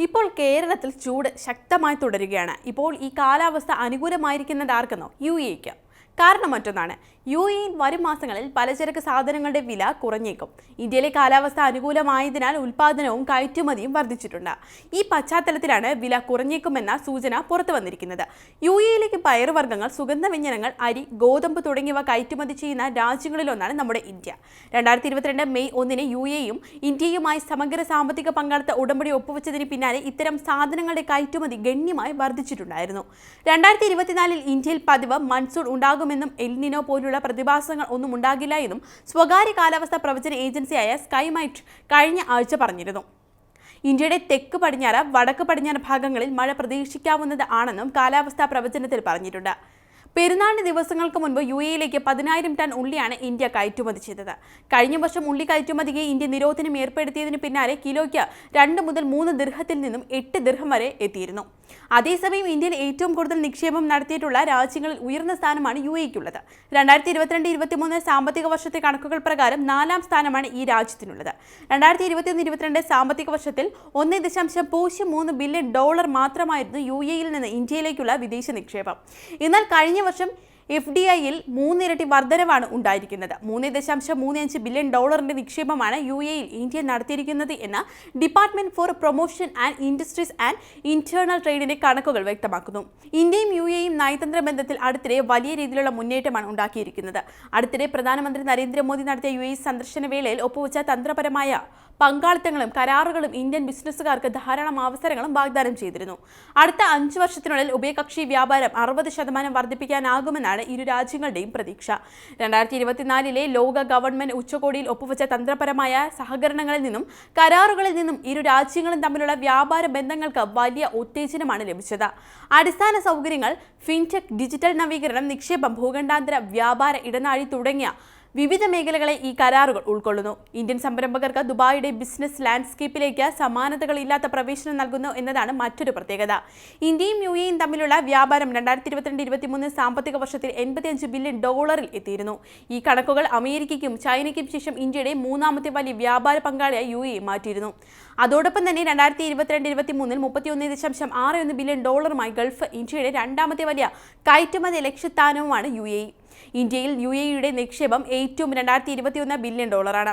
ഇപ്പോൾ കേരളത്തിൽ ചൂട് ശക്തമായി തുടരുകയാണ്. ഇപ്പോൾ ഈ കാലാവസ്ഥ അനുകൂലമായിരിക്കുന്നത് ആർക്കെന്നോ? UAEക്ക്. കാരണം മറ്റൊന്നാണ്. UAEയിൽ വരും മാസങ്ങളിൽ പലചരക്ക് സാധനങ്ങളുടെ വില കുറഞ്ഞേക്കും. ഇന്ത്യയിലെ കാലാവസ്ഥ അനുകൂലമായതിനാൽ ഉൽപ്പാദനവും കയറ്റുമതിയും വർദ്ധിച്ചിട്ടുണ്ട്. ഈ പശ്ചാത്തലത്തിലാണ് വില കുറഞ്ഞേക്കുമെന്ന സൂചന പുറത്തു വന്നിരിക്കുന്നത്. UAEയിലേക്ക് പയറുവർഗ്ഗങ്ങൾ, സുഗന്ധവ്യഞ്ജനങ്ങൾ, അരി, ഗോതമ്പ് തുടങ്ങിയവ കയറ്റുമതി ചെയ്യുന്ന രാജ്യങ്ങളിലൊന്നാണ് നമ്മുടെ ഇന്ത്യ. 2022 മെയ് 1 UAEയും ഇന്ത്യയുമായി സമഗ്ര സാമ്പത്തിക പങ്കാളിത്ത ഉടമ്പടി ഒപ്പുവെച്ചതിന് പിന്നാലെ ഇത്തരം സാധനങ്ങളുടെ കയറ്റുമതി ഗണ്യമായി വർദ്ധിച്ചിട്ടുണ്ടായിരുന്നു. 2024 ഇന്ത്യയിൽ പതിവ് മൺസൂൺ ഉണ്ടാകുമെന്നും എൽ നിനോ പോലുള്ള പ്രതിഭാസങ്ങൾ ഒന്നും ഉണ്ടാകില്ല എന്നും സ്വകാര്യ കാലാവസ്ഥാ പ്രവചന ഏജൻസിയായ സ്കൈമൈറ്റ് കഴിഞ്ഞ ആഴ്ച പറഞ്ഞിരുന്നു. ഇന്ത്യയുടെ തെക്ക് പടിഞ്ഞാറ്, വടക്ക് പടിഞ്ഞാറ് ഭാഗങ്ങളിൽ മഴ പ്രതീക്ഷിക്കാവുന്നത് ആണെന്നും കാലാവസ്ഥാ പ്രവചനത്തിൽ പറഞ്ഞിട്ടുണ്ട്. പെരുന്നാളിന് ദിവസങ്ങൾക്ക് മുൻപ് UAEയിലേക്ക് 10,000 ടൺ ഉള്ളിയാണ് ഇന്ത്യ കയറ്റുമതി ചെയ്തത്. കഴിഞ്ഞ വർഷം ഉള്ളി കയറ്റുമതിക്ക് ഇന്ത്യ നിരോധനം ഏർപ്പെടുത്തിയതിന് പിന്നാലെ കിലോയ്ക്ക് 2 മുതൽ 3 ദിർഹത്തിൽ നിന്നും 8 ദിർഹം വരെ എത്തിയിരുന്നു. അതേസമയം ഇന്ത്യയിൽ ഏറ്റവും കൂടുതൽ നിക്ഷേപം നടത്തിയിട്ടുള്ള രാജ്യങ്ങളിൽ ഉയർന്ന സ്ഥാനമാണ് UAEക്കുള്ളത്. 2022-23 സാമ്പത്തിക വർഷത്തെ കണക്കുകൾ പ്രകാരം 4ാം സ്ഥാനമാണ് ഈ രാജ്യത്തിനുള്ളത്. 2021-22 സാമ്പത്തിക വർഷത്തിൽ $1.03 ബില്യൺ മാത്രമായിരുന്നു UAEയിൽ നിന്ന് ഇന്ത്യയിലേക്കുള്ള വിദേശ നിക്ഷേപം. എന്നാൽ കഴിഞ്ഞ വർഷം FDIയിൽ 3 ഇരട്ടി വർധനവാണ് ഉണ്ടായിരിക്കുന്നത്. $3.35 ബില്യൺ നിക്ഷേപമാണ് UAEയിൽ ഇന്ത്യ നടത്തിയിരിക്കുന്നത് എന്ന് department for promotion and industries and internal ട്രേഡിന്റെ കണക്കുകൾ വ്യക്തമാക്കുന്നു. ഇന്ത്യയും UAEയും നയതന്ത്ര ബന്ധത്തിൽ അടുത്തിടെ വലിയ രീതിയിലുള്ള മുന്നേറ്റമാണ് ഉണ്ടാക്കിയിരിക്കുന്നത്. അടുത്തിടെ പ്രധാനമന്ത്രി നരേന്ദ്രമോദി നടത്തിയ UAE സന്ദർശന വേളയിൽ ഒപ്പുവെച്ച തന്ത്രപരമായ പങ്കാളിത്തങ്ങളും കരാറുകളും ഇന്ത്യൻ ബിസിനസ്സുകാർക്ക് ധാരാളം അവസരങ്ങളും വാഗ്ദാനം ചെയ്തിരുന്നു. അടുത്ത 5 വർഷത്തിനുള്ളിൽ ഉഭയകക്ഷി വ്യാപാരം 60% വർദ്ധിപ്പിക്കാനാകുമെന്നാണ് ഇരു രാജ്യങ്ങളുടെയും പ്രതീക്ഷ. 2024 ലോക ഗവൺമെന്റ് ഉച്ചകോടിയിൽ ഒപ്പുവെച്ച തന്ത്രപരമായ സഹകരണങ്ങളിൽ നിന്നും കരാറുകളിൽ നിന്നും ഇരു രാജ്യങ്ങളും തമ്മിലുള്ള വ്യാപാര ബന്ധങ്ങൾക്ക് വലിയ ഉത്തേജനമാണ് ലഭിച്ചത്. അടിസ്ഥാന സൗകര്യങ്ങൾ, ഫിൻടെക്, ഡിജിറ്റൽ നവീകരണം, നിക്ഷേപം, ഭൂഖണ്ഡാന്തര വ്യാപാര ഇടനാഴി തുടങ്ങിയ വിവിധ മേഖലകളെ ഈ കരാറുകൾ ഉൾക്കൊള്ളുന്നു. ഇന്ത്യൻ സംരംഭകർക്ക് ദുബായിയുടെ ബിസിനസ് ലാൻഡ്സ്കേപ്പിലേക്ക് സമാനതകളില്ലാത്ത പ്രവേശനം നൽകുന്നു എന്നതാണ് മറ്റൊരു പ്രത്യേകത. ഇന്ത്യയും UAEയും തമ്മിലുള്ള വ്യാപാരം 2022-23 സാമ്പത്തിക വർഷത്തിൽ $85 ബില്യൺ എത്തിയിരുന്നു. ഈ കണക്കുകൾ അമേരിക്കയ്ക്കും ചൈനയ്ക്കും ശേഷം ഇന്ത്യയുടെ 3ാമത്തെ വലിയ വ്യാപാര പങ്കാളിയായി UAE മാറ്റിയിരുന്നു. അതോടൊപ്പം തന്നെ 2022-23 $31.61 ബില്യൺ ഗൾഫ് ഇന്ത്യയുടെ 2ാമത്തെ വലിയ കയറ്റുമതി ലക്ഷ്യസ്ഥാനവുമാണ് UAE. ഇന്ത്യയിൽ UAEയുടെ നിക്ഷേപം ഏറ്റവും 2021 ബില്യൺ ആണ്.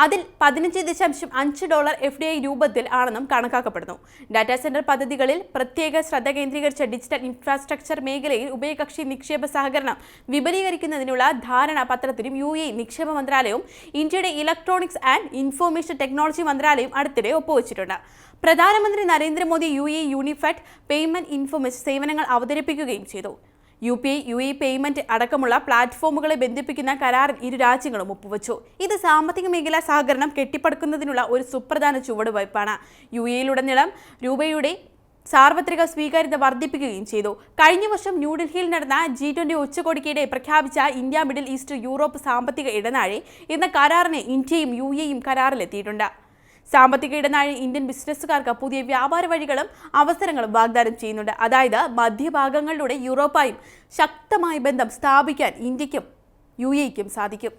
അതിൽ $15.5 FDI രൂപത്തിൽ ആണെന്നും കണക്കാക്കപ്പെടുന്നു. ഡാറ്റാ സെന്റർ പദ്ധതികളിൽ പ്രത്യേക ശ്രദ്ധ കേന്ദ്രീകരിച്ച ഡിജിറ്റൽ ഇൻഫ്രാസ്ട്രക്ചർ മേഖലയിൽ ഉഭയകക്ഷി നിക്ഷേപ സഹകരണം വിപുലീകരിക്കുന്നതിനുള്ള ധാരണാപത്രത്തിനും UAE നിക്ഷേപ മന്ത്രാലയവും ഇന്ത്യയുടെ ഇലക്ട്രോണിക്സ് ആൻഡ് ഇൻഫർമേഷൻ ടെക്നോളജി മന്ത്രാലയവും അടുത്തിടെ ഒപ്പുവെച്ചിട്ടുണ്ട്. പ്രധാനമന്ത്രി Narendra Modi UAE unified payment information സേവനങ്ങൾ അവതരിപ്പിക്കുകയും ചെയ്തു. UPI, UAE പേയ്മെന്റ് അടക്കമുള്ള പ്ലാറ്റ്ഫോമുകളെ ബന്ധിപ്പിക്കുന്ന കരാറിൽ ഇരു രാജ്യങ്ങളും ഒപ്പുവെച്ചു. ഇത് സാമ്പത്തിക മേഖലാ സഹകരണം കെട്ടിപ്പടുക്കുന്നതിനുള്ള ഒരു സുപ്രധാന ചുവടുവയ്പ്പാണ്. UAEയിലുടനീളം രൂപയുടെ സാർവത്രിക സ്വീകാര്യത വർദ്ധിപ്പിക്കുകയും ചെയ്തു. കഴിഞ്ഞ വർഷം ന്യൂഡൽഹിയിൽ നടന്ന G20 ഉച്ചകോടിക്കിടെ പ്രഖ്യാപിച്ച ഇന്ത്യ, മിഡിൽ ഈസ്റ്റ്, യൂറോപ്പ് സാമ്പത്തിക ഇടനാഴി എന്ന കരാറിന് ഇന്ത്യയും UAEയും കരാറിലെത്തിയിട്ടുണ്ട്. സാമ്പത്തിക ഇടനാഴി ഇന്ത്യൻ ബിസിനസ്സുകാർക്ക് പുതിയ വ്യാപാര വഴികളും അവസരങ്ങളും വാഗ്ദാനം ചെയ്യുന്നുണ്ട്. അതായത് മധ്യഭാഗങ്ങളിലൂടെ യൂറോപ്പായും ശക്തമായ ബന്ധം സ്ഥാപിക്കാൻ ഇന്ത്യക്കും UAEക്കും സാധിക്കും.